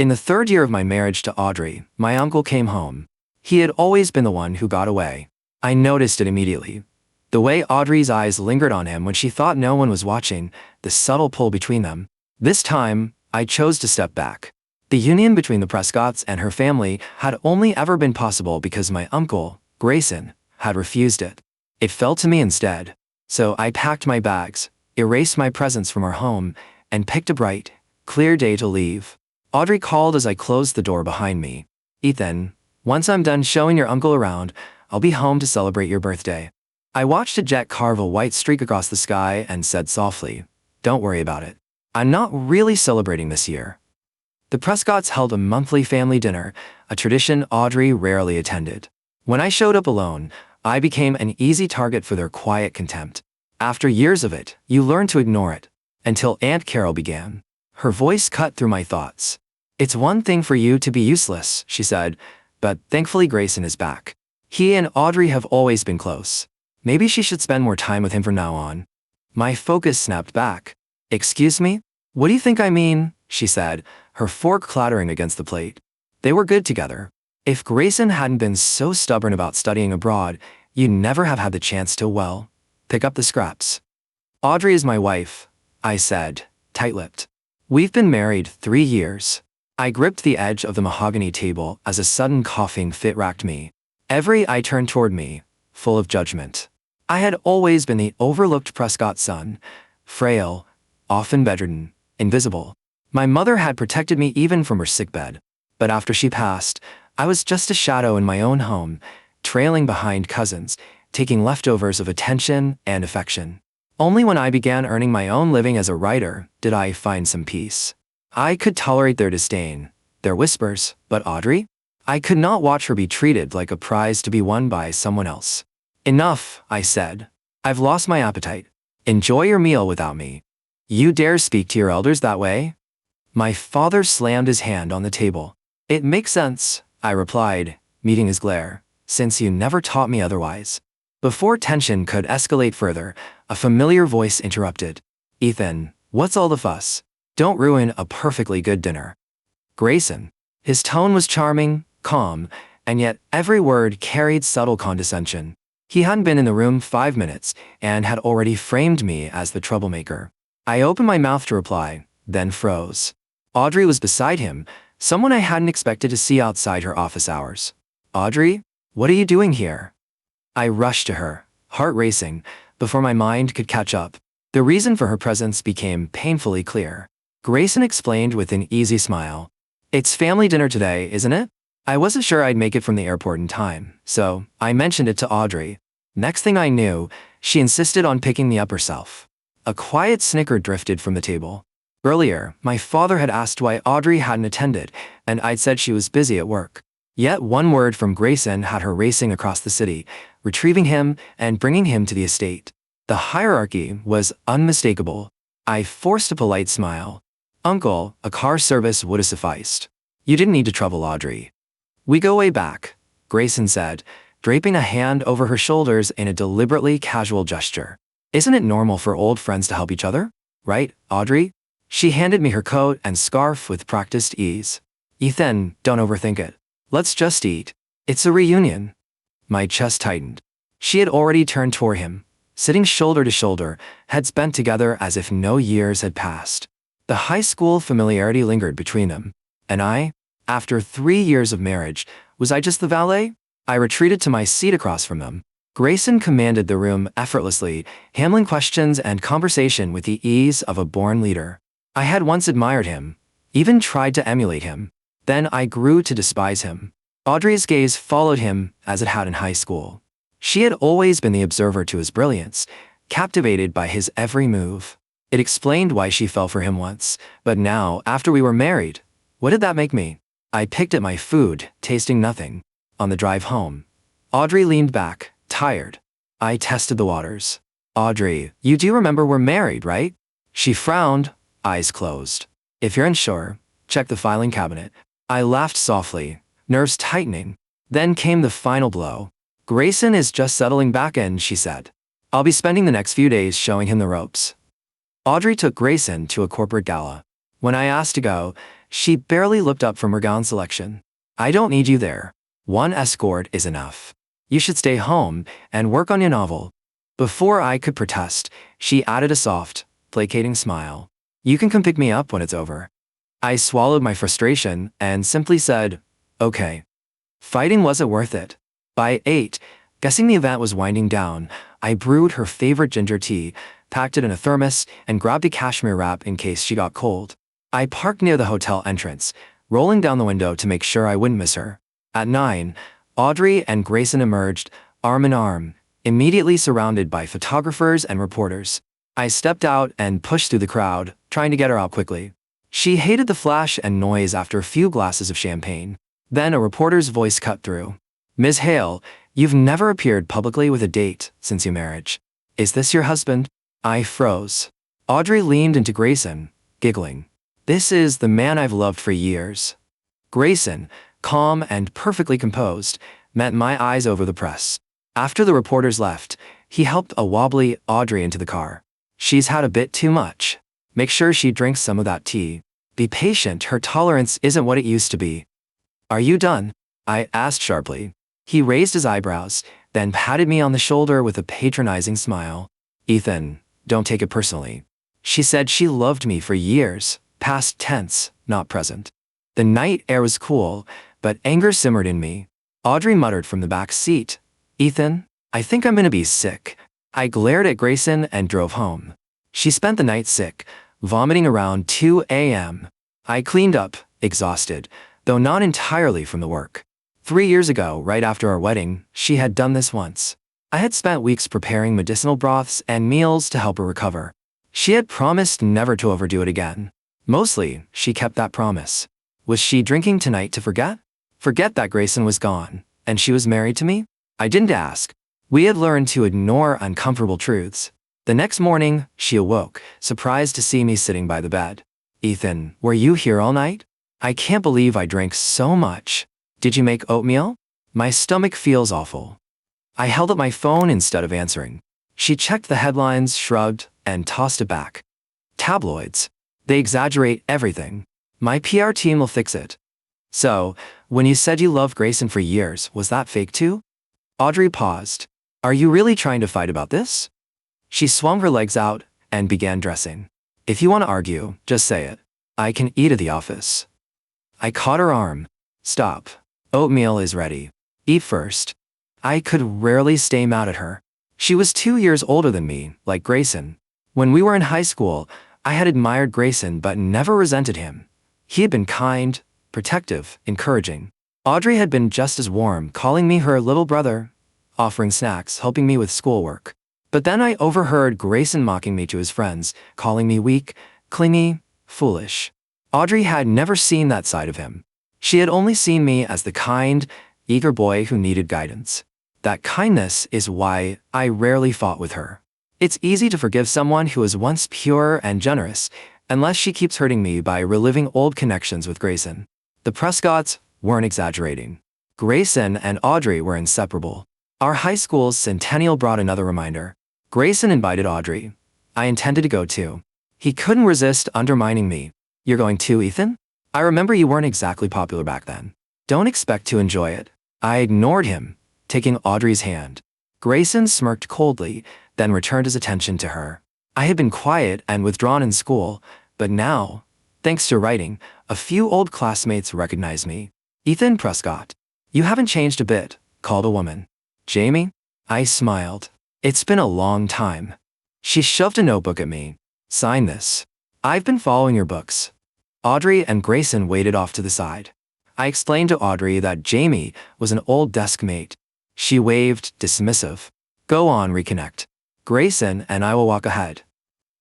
In the 3rd year of my marriage to Audrey, my uncle came home. He had always been the one who got away. I noticed it immediately. The way Audrey's eyes lingered on him when she thought no one was watching, the subtle pull between them. This time, I chose to step back. The union between the Prescotts and her family had only ever been possible because my uncle, Grayson, had refused it. It fell to me instead. So I packed my bags, erased my presence from our home, and picked a bright, clear day to leave. Audrey called as I closed the door behind me. "Ethan, once I'm done showing your uncle around, I'll be home to celebrate your birthday." I watched a jet carve a white streak across the sky and said softly, "Don't worry about it. I'm not really celebrating this year." The Prescotts held a monthly family dinner, a tradition Audrey rarely attended. When I showed up alone, I became an easy target for their quiet contempt. After years of it, you learn to ignore it. Until Aunt Carol began. Her voice cut through my thoughts. "It's one thing for you to be useless," she said, "but thankfully Grayson is back. He and Audrey have always been close. Maybe she should spend more time with him from now on." My focus snapped back. "Excuse me? What do you think I mean?" she said, her fork clattering against the plate. They were good together. If Grayson hadn't been so stubborn about studying abroad, you'd never have had the chance to, well, pick up the scraps. "Audrey is my wife," I said, tight-lipped. "We've been married 3 years. I gripped the edge of the mahogany table as a sudden coughing fit racked me. Every eye turned toward me, full of judgment. I had always been the overlooked Prescott son, frail, often bedridden, invisible. My mother had protected me even from her sickbed. But after she passed, I was just a shadow in my own home, trailing behind cousins, taking leftovers of attention and affection. Only when I began earning my own living as a writer did I find some peace. I could tolerate their disdain, their whispers, but Audrey? I could not watch her be treated like a prize to be won by someone else. "Enough," I said. "I've lost my appetite. Enjoy your meal without me." "You dare speak to your elders that way?" My father slammed his hand on the table. "It makes sense," I replied, meeting his glare, "since you never taught me otherwise." Before tension could escalate further, a familiar voice interrupted. "Ethan, what's all the fuss? Don't ruin a perfectly good dinner." Grayson. His tone was charming, calm, and yet every word carried subtle condescension. He hadn't been in the room 5 minutes and had already framed me as the troublemaker. I opened my mouth to reply, then froze. Audrey was beside him, someone I hadn't expected to see outside her office hours. "Audrey, what are you doing here?" I rushed to her, heart racing, before my mind could catch up. The reason for her presence became painfully clear. Grayson explained with an easy smile. "It's family dinner today, isn't it? I wasn't sure I'd make it from the airport in time, so I mentioned it to Audrey." Next thing I knew, she insisted on picking me up herself. A quiet snicker drifted from the table. Earlier, my father had asked why Audrey hadn't attended, and I'd said she was busy at work. Yet one word from Grayson had her racing across the city, retrieving him and bringing him to the estate. The hierarchy was unmistakable. I forced a polite smile. "Uncle, a car service would have sufficed. You didn't need to trouble Audrey." "We go way back," Grayson said, draping a hand over her shoulders in a deliberately casual gesture. "Isn't it normal for old friends to help each other? Right, Audrey?" She handed me her coat and scarf with practiced ease. "Ethan, don't overthink it. Let's just eat. It's a reunion." My chest tightened. She had already turned toward him, sitting shoulder to shoulder, heads bent together as if no years had passed. The high school familiarity lingered between them. And I, after 3 years of marriage, was I just the valet? I retreated to my seat across from them. Grayson commanded the room effortlessly, handling questions and conversation with the ease of a born leader. I had once admired him, even tried to emulate him. Then I grew to despise him. Audrey's gaze followed him as it had in high school. She had always been the observer to his brilliance, captivated by his every move. It explained why she fell for him once, but now, after we were married, what did that make me? I picked at my food, tasting nothing. On the drive home, Audrey leaned back, tired. I tested the waters. "Audrey, you do remember we're married, right?" She frowned, eyes closed. "If you're unsure, check the filing cabinet." I laughed softly, nerves tightening. Then came the final blow. "Grayson is just settling back in," she said. "I'll be spending the next few days showing him the ropes." Audrey took Grayson to a corporate gala. When I asked to go, She barely looked up from her gown selection. I don't need you there. One escort is enough. You should stay home and work on your novel. Before I could protest, she added a soft, placating smile. You can come pick me up when it's over. I swallowed my frustration and simply said, okay. Fighting wasn't worth it. By 8, guessing the event was winding down, I brewed her favorite ginger tea, packed it in a thermos, and grabbed a cashmere wrap in case she got cold. I parked near the hotel entrance, rolling down the window to make sure I wouldn't miss her. At 9, Audrey and Grayson emerged, arm in arm, immediately surrounded by photographers and reporters. I stepped out and pushed through the crowd, trying to get her out quickly. She hated the flash and noise after a few glasses of champagne. Then a reporter's voice cut through. Ms. Hale, you've never appeared publicly with a date since your marriage. Is this your husband? I froze. Audrey leaned into Grayson, giggling. This is the man I've loved for years. Grayson, calm and perfectly composed, met my eyes over the press. After the reporters left, he helped a wobbly Audrey into the car. She's had a bit too much. Make sure she drinks some of that tea. Be patient, her tolerance isn't what it used to be. Are you done? I asked sharply. He raised his eyebrows, then patted me on the shoulder with a patronizing smile. Ethan, don't take it personally. She said she loved me for years, past tense, not present. The night air was cool, but anger simmered in me. Audrey muttered from the back seat. Ethan, I think I'm gonna be sick. I glared at Grayson and drove home. She spent the night sick, vomiting around 2 a.m. I cleaned up, exhausted, though not entirely from the work. 3 years ago, right after our wedding, she had done this once. I had spent weeks preparing medicinal broths and meals to help her recover. She had promised never to overdo it again. Mostly, she kept that promise. Was she drinking tonight to forget? Forget that Grayson was gone, and she was married to me? I didn't ask. We had learned to ignore uncomfortable truths. The next morning, she awoke, surprised to see me sitting by the bed. Ethan, were you here all night? I can't believe I drank so much. Did you make oatmeal? My stomach feels awful. I held up my phone instead of answering. She checked the headlines, shrugged, and tossed it back. Tabloids. They exaggerate everything. My PR team will fix it. So, when you said you loved Grayson for years, was that fake too? Audrey paused. Are you really trying to fight about this? She swung her legs out and began dressing. If you want to argue, just say it. I can eat at the office. I caught her arm. Stop. Oatmeal is ready. Eat first. I could rarely stay mad at her. She was 2 years older than me, like Grayson. When we were in high school, I had admired Grayson but never resented him. He had been kind, protective, encouraging. Audrey had been just as warm, calling me her little brother, offering snacks, helping me with schoolwork. But then I overheard Grayson mocking me to his friends, calling me weak, clingy, foolish. Audrey had never seen that side of him. She had only seen me as the kind, eager boy who needed guidance. That kindness is why I rarely fought with her. It's easy to forgive someone who was once pure and generous, unless she keeps hurting me by reliving old connections with Grayson. The Prescotts weren't exaggerating. Grayson and Audrey were inseparable. Our high school's centennial brought another reminder. Grayson invited Audrey. I intended to go too. He couldn't resist undermining me. You're going too, Ethan? I remember you weren't exactly popular back then. Don't expect to enjoy it. I ignored him, taking Audrey's hand. Grayson smirked coldly, then returned his attention to her. I had been quiet and withdrawn in school, but now, thanks to writing, a few old classmates recognized me. Ethan Prescott. You haven't changed a bit, called a woman. Jamie? I smiled. It's been a long time. She shoved a notebook at me. Sign this. I've been following your books. Audrey and Grayson waited off to the side. I explained to Audrey that Jamie was an old desk mate. She waved, dismissive. Go on, reconnect. Grayson and I will walk ahead.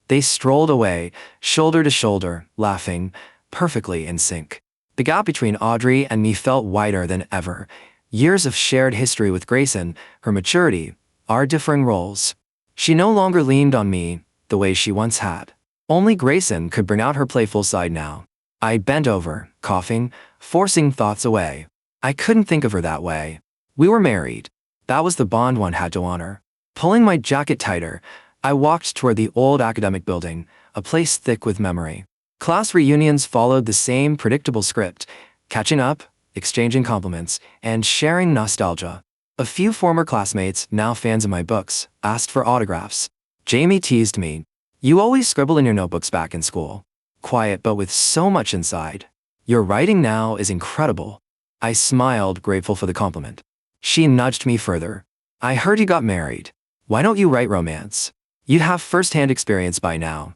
They strolled away, shoulder to shoulder, laughing, perfectly in sync. The gap between Audrey and me felt wider than ever. Years of shared history with Grayson, her maturity, our differing roles. She no longer leaned on me the way she once had. Only Grayson could bring out her playful side now. I bent over, coughing, forcing thoughts away. I couldn't think of her that way. We were married. That was the bond one had to honor. Pulling my jacket tighter, I walked toward the old academic building, a place thick with memory. Class reunions followed the same predictable script, catching up, exchanging compliments, and sharing nostalgia. A few former classmates, now fans of my books, asked for autographs. Jamie teased me. You always scribble in your notebooks back in school. Quiet but with so much inside. Your writing now is incredible. I smiled, grateful for the compliment. She nudged me further. I heard you got married. Why don't you write romance? You'd have first-hand experience by now.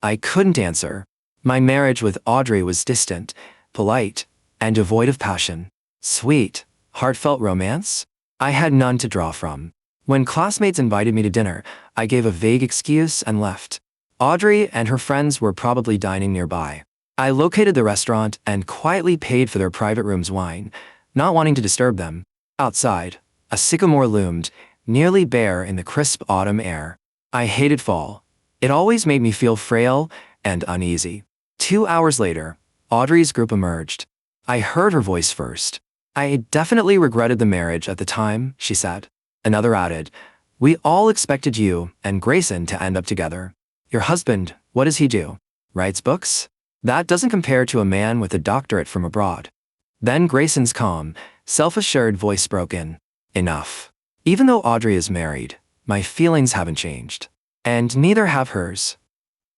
I couldn't answer. My marriage with Audrey was distant, polite, and devoid of passion. Sweet, heartfelt romance? I had none to draw from. When classmates invited me to dinner, I gave a vague excuse and left. Audrey and her friends were probably dining nearby. I located the restaurant and quietly paid for their private room's wine, not wanting to disturb them. Outside, a sycamore loomed, nearly bare in the crisp autumn air. I hated fall. It always made me feel frail and uneasy. 2 hours later, Audrey's group emerged. I heard her voice first. I definitely regretted the marriage at the time, she said. Another added, we all expected you and Grayson to end up together. Your husband, what does he do? Writes books? That doesn't compare to a man with a doctorate from abroad. Then Grayson's calm, self-assured voice broke in. Enough. Even though Audrey is married, my feelings haven't changed. And neither have hers.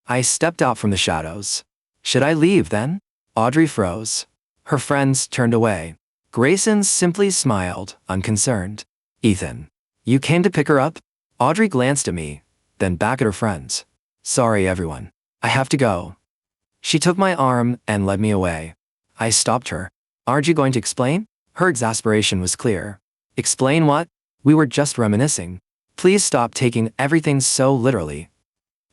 I stepped out from the shadows. Should I leave then? Audrey froze. Her friends turned away. Grayson simply smiled, unconcerned. Ethan. You came to pick her up? Audrey glanced at me, then back at her friends. Sorry, everyone. I have to go. She took my arm and led me away. I stopped her. Aren't you going to explain? Her exasperation was clear. Explain what? We were just reminiscing. Please stop taking everything so literally.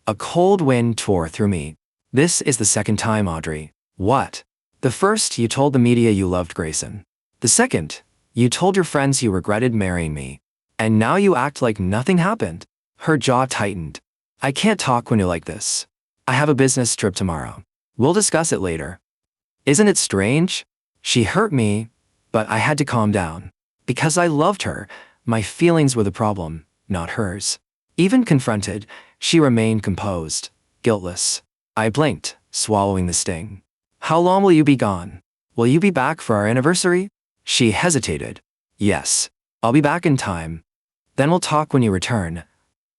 A cold wind tore through me. This is the second time, Audrey. What? The first, you told the media you loved Grayson. The second, you told your friends you regretted marrying me. And now you act like nothing happened. Her jaw tightened. I can't talk when you're like this. I have a business trip tomorrow. We'll discuss it later. Isn't it strange? She hurt me, but I had to calm down. Because I loved her, my feelings were the problem, not hers. Even confronted, she remained composed, guiltless. I blinked, swallowing the sting. How long will you be gone? Will you be back for our anniversary? She hesitated. Yes, I'll be back in time. Then we'll talk when you return.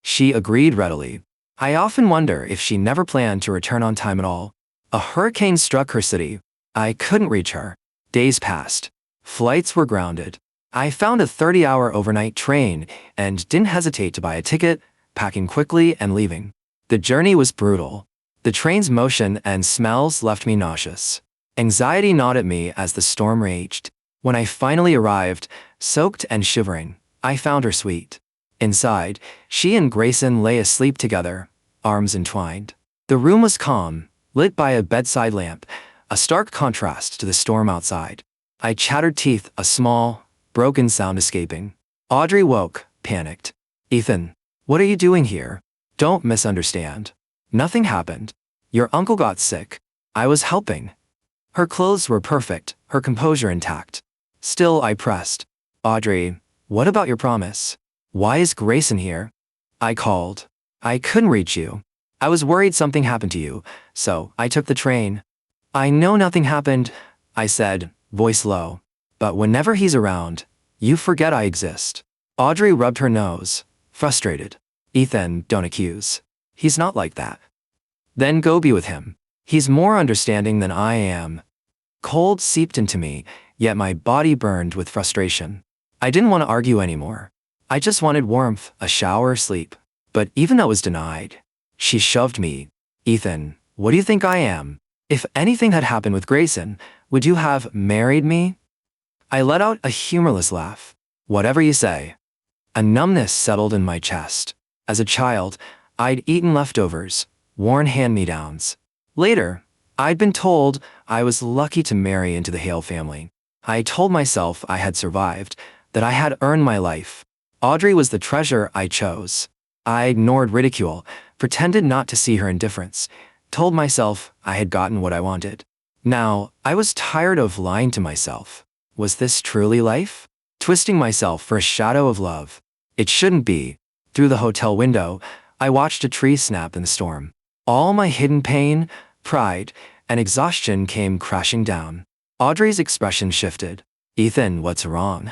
She agreed readily. I often wonder if she never planned to return on time at all. A hurricane struck her city. I couldn't reach her. Days passed. Flights were grounded. I found a 30-hour overnight train and didn't hesitate to buy a ticket, packing quickly and leaving. The journey was brutal. The train's motion and smells left me nauseous. Anxiety gnawed at me as the storm raged. When I finally arrived, soaked and shivering, I found her suite. Inside, she and Grayson lay asleep together, arms entwined. The room was calm, lit by a bedside lamp, a stark contrast to the storm outside. I chattered teeth, a small, broken sound escaping. Audrey woke, panicked. Ethan, what are you doing here? Don't misunderstand. Nothing happened. Your uncle got sick. I was helping. Her clothes were perfect, her composure intact. Still, I pressed. Audrey, what about your promise? Why is Grayson here? I called. I couldn't reach you. I was worried something happened to you, so I took the train. I know nothing happened, I said, voice low. But whenever he's around, you forget I exist. Audrey rubbed her nose, frustrated. Ethan, don't accuse. He's not like that. Then go be with him. He's more understanding than I am. Cold seeped into me, yet my body burned with frustration. I didn't want to argue anymore. I just wanted warmth, a shower, sleep. But even that was denied. She shoved me. Ethan, what do you think I am? If anything had happened with Grayson, would you have married me? I let out a humorless laugh. Whatever you say. A numbness settled in my chest. As a child, I'd eaten leftovers, worn hand-me-downs. Later, I'd been told I was lucky to marry into the Hale family. I told myself I had survived, that I had earned my life. Audrey was the treasure I chose. I ignored ridicule, pretended not to see her indifference, told myself I had gotten what I wanted. Now, I was tired of lying to myself. Was this truly life? Twisting myself for a shadow of love. It shouldn't be. Through the hotel window, I watched a tree snap in the storm. All my hidden pain, pride, and exhaustion came crashing down. Audrey's expression shifted. "Ethan, what's wrong?"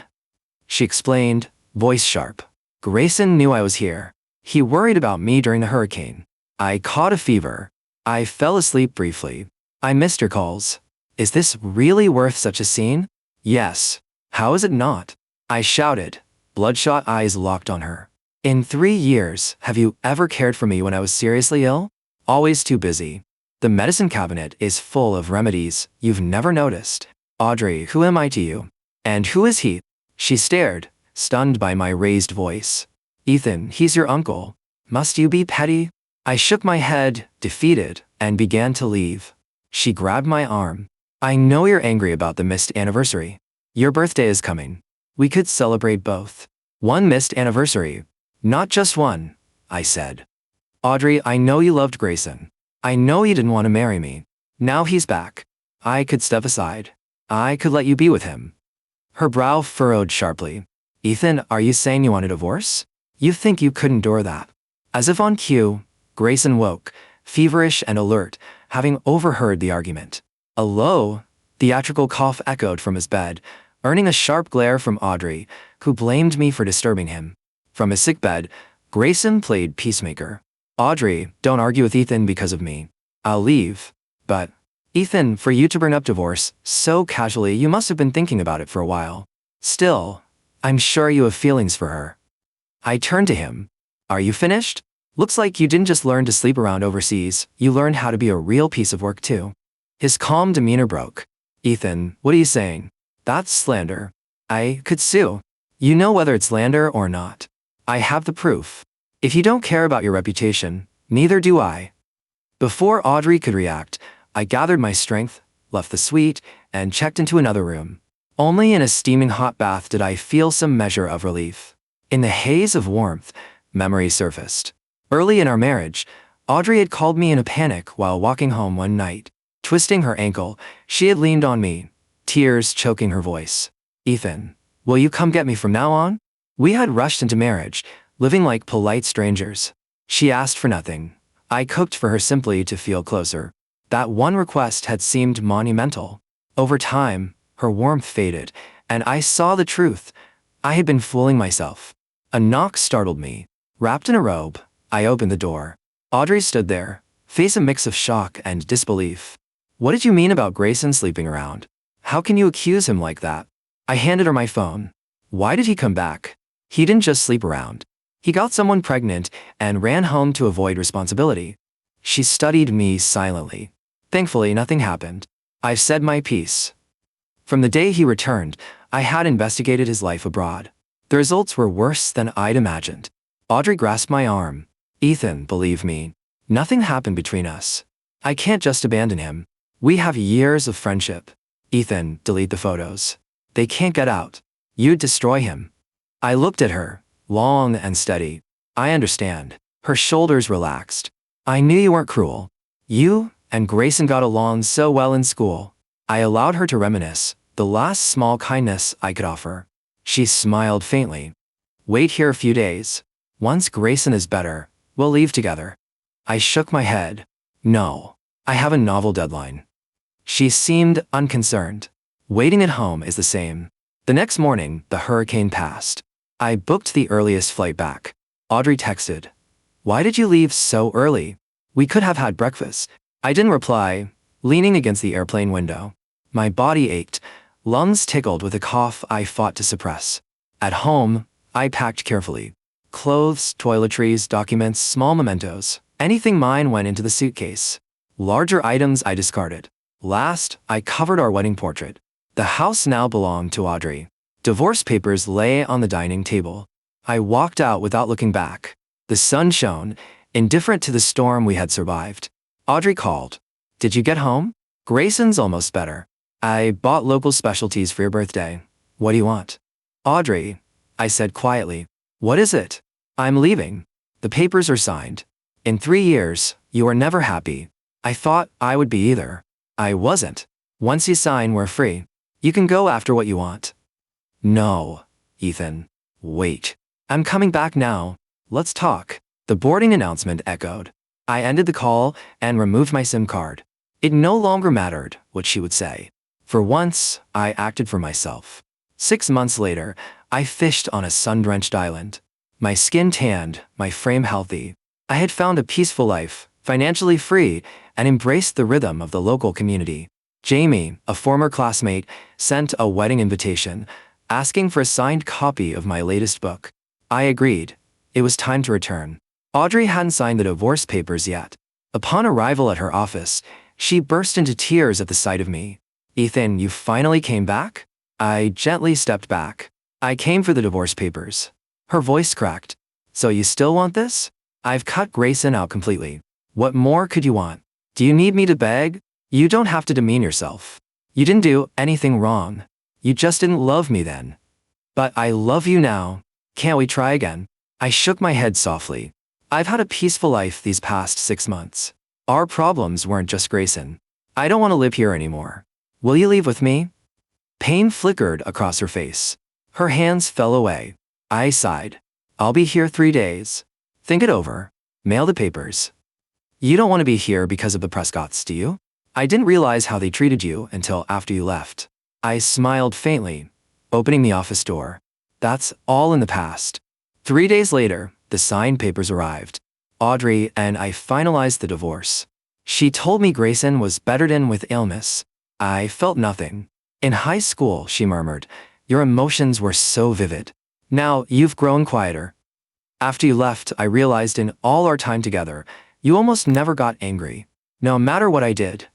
She explained, voice sharp. "Grayson knew I was here. He worried about me during the hurricane. I caught a fever. I fell asleep briefly. I missed your calls. Is this really worth such a scene?" "Yes. How is it not?" I shouted, bloodshot eyes locked on her. "In 3 years, have you ever cared for me when I was seriously ill?" "Always too busy. The medicine cabinet is full of remedies you've never noticed." "Audrey, who am I to you? And who is he?" She stared, stunned by my raised voice. "Ethan, he's your uncle. Must you be petty?" I shook my head, defeated, and began to leave. She grabbed my arm. "I know you're angry about the missed anniversary. Your birthday is coming. We could celebrate both. One missed anniversary. Not just one," I said. "Audrey, I know you loved Grayson. I know you didn't want to marry me. Now he's back. I could step aside. I could let you be with him." Her brow furrowed sharply. "Ethan, are you saying you want a divorce? You think you could endure that?" As if on cue, Grayson woke, feverish and alert, having overheard the argument. A low, theatrical cough echoed from his bed, earning a sharp glare from Audrey, who blamed me for disturbing him. From his sickbed, Grayson played peacemaker. "Audrey, don't argue with Ethan because of me. I'll leave. But, Ethan, for you to bring up divorce so casually, you must have been thinking about it for a while. Still, I'm sure you have feelings for her." I turned to him. "Are you finished? Looks like you didn't just learn to sleep around overseas, you learned how to be a real piece of work too." His calm demeanor broke. "Ethan, what are you saying? That's slander. I could sue. You know whether it's slander or not. I have the proof. If you don't care about your reputation, neither do I." Before Audrey could react, I gathered my strength, left the suite, and checked into another room. Only in a steaming hot bath did I feel some measure of relief. In the haze of warmth, memories surfaced. Early in our marriage, Audrey had called me in a panic while walking home one night. Twisting her ankle, she had leaned on me, tears choking her voice. "Ethan, will you come get me from now on?" We had rushed into marriage, living like polite strangers. She asked for nothing. I cooked for her simply to feel closer. That one request had seemed monumental. Over time, her warmth faded, and I saw the truth. I had been fooling myself. A knock startled me. Wrapped in a robe, I opened the door. Audrey stood there, face a mix of shock and disbelief. "What did you mean about Grayson sleeping around? How can you accuse him like that?" I handed her my phone. "Why did he come back? He didn't just sleep around. He got someone pregnant and ran home to avoid responsibility." She studied me silently. Thankfully, nothing happened. I've said my piece. From the day he returned, I had investigated his life abroad. The results were worse than I'd imagined. Audrey grasped my arm. "Ethan, believe me, nothing happened between us. I can't just abandon him. We have years of friendship. Ethan, delete the photos. They can't get out. You'd destroy him." I looked at her, long and steady. "I understand." Her shoulders relaxed. "I knew you weren't cruel. You and Grayson got along so well in school." I allowed her to reminisce, the last small kindness I could offer. She smiled faintly. "Wait here a few days. Once Grayson is better, we'll leave together." I shook my head. "No, I have a novel deadline." She seemed unconcerned. "Waiting at home is the same." The next morning, the hurricane passed. I booked the earliest flight back. Audrey texted, "Why did you leave so early? We could have had breakfast." I didn't reply, leaning against the airplane window. My body ached, lungs tickled with a cough I fought to suppress. At home, I packed carefully. Clothes, toiletries, documents, small mementos. Anything mine went into the suitcase. Larger items I discarded. Last, I covered our wedding portrait. The house now belonged to Audrey. Divorce papers lay on the dining table. I walked out without looking back. The sun shone, indifferent to the storm we had survived. Audrey called. "Did you get home? Grayson's almost better. I bought local specialties for your birthday. What do you want?" "Audrey," I said quietly. "What is it?" "I'm leaving. The papers are signed. In 3 years, you are never happy." I thought I would be either. I wasn't. "Once you sign, we're free. You can go after what you want." "No, Ethan. Wait. I'm coming back now. Let's talk." The boarding announcement echoed. I ended the call and removed my SIM card. It no longer mattered what she would say. For once, I acted for myself. 6 months later, I fished on a sun-drenched island. My skin tanned, my frame healthy. I had found a peaceful life, financially free, and embraced the rhythm of the local community. Jamie, a former classmate, sent a wedding invitation, asking for a signed copy of my latest book. I agreed. It was time to return. Audrey hadn't signed the divorce papers yet. Upon arrival at her office, she burst into tears at the sight of me. "Ethan, you finally came back?" I gently stepped back. "I came for the divorce papers." Her voice cracked. "So you still want this?" "I've cut Grayson out completely. What more could you want? Do you need me to beg?" "You don't have to demean yourself. You didn't do anything wrong. You just didn't love me then." "But I love you now. Can't we try again?" I shook my head softly. "I've had a peaceful life these past 6 months. Our problems weren't just Grayson. I don't want to live here anymore. Will you leave with me?" Pain flickered across her face. Her hands fell away. I sighed. "I'll be here 3 days. Think it over. Mail the papers." "You don't want to be here because of the Prescotts, do you?" "I didn't realize how they treated you until after you left." I smiled faintly, opening the office door. "That's all in the past." 3 days later, the signed papers arrived. Audrey and I finalized the divorce. She told me Grayson was bedridden with illness. I felt nothing. "In high school," she murmured, "your emotions were so vivid. Now you've grown quieter. After you left, I realized in all our time together, you almost never got angry. No matter what I did."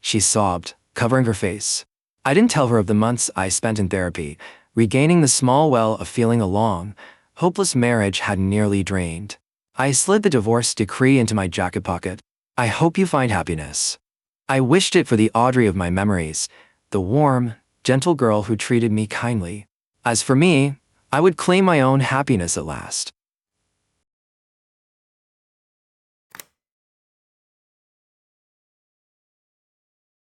She sobbed, covering her face. I didn't tell her of the months I spent in therapy, regaining the small well of feeling a long, hopeless marriage had nearly drained. I slid the divorce decree into my jacket pocket. "I hope you find happiness." I wished it for the Audrey of my memories, the warm, gentle girl who treated me kindly. As for me, I would claim my own happiness at last.